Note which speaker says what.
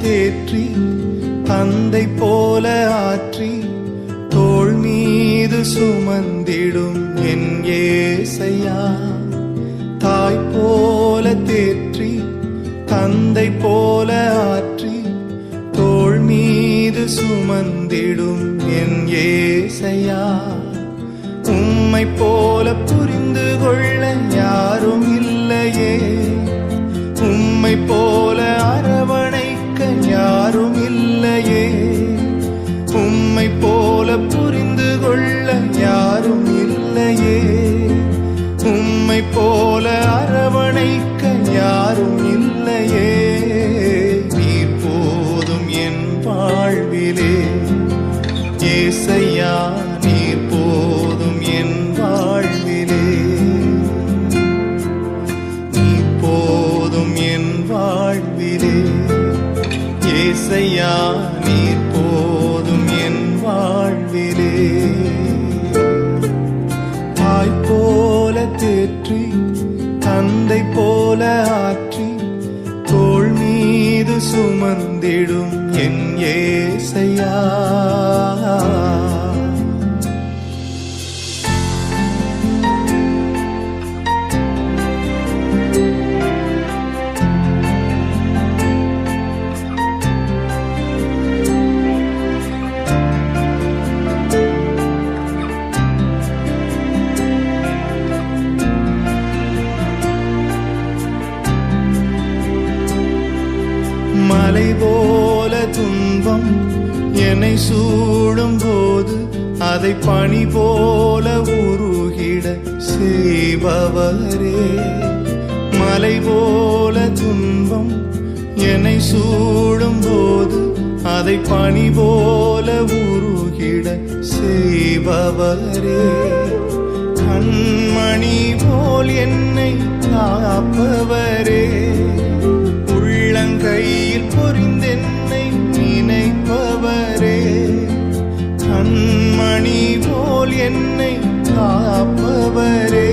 Speaker 1: தேற்றி தந்தை போல ஆற்றி தோள் மீது சுமந்திடும் என் ஏசையா. தாய் போல தேற்றி தந்தை போல ஆற்றி தோள் மீது சுமந்திடும் என் ஏசையா. உம்மை போல புரிந்து கொள்ள யாரும் இல்லையே, உம்மை போல அரவணைக்க யாரும் இல்லையே, உம்மை போல புரிந்து கொள்ள யாரும் இல்லையே, உம்மை போல அரவணைக்க யாரும் இல்லையே. நீர் போதும் என் வாழ்விலே ஏசையா, நீர் போதும் என் வாழ்விலே, நீர் போதும் என் வாழ்விலே ஏசையா, நீர் போதும் என் வாழ்விலே. தாய் போல தேற்றி தந்தை போல ஆற்றி தோள் மீது சுமந்திடும் என் ஏசையா. மலை போல துன்பம் என்னை சூடும் போது அதை பனி போல உருகிட செய்பவரே. மலை போல துன்பம் என்னை சூடும் போது அதை பனி போல உருகிட செய்பவரே. கண்மணி போல் என்னை காப்பவரே, உள்ளங்கையில் பொறிந்தென்னை நினைப்பவரே. கண்மணி போல் என்னை காப்பவரே,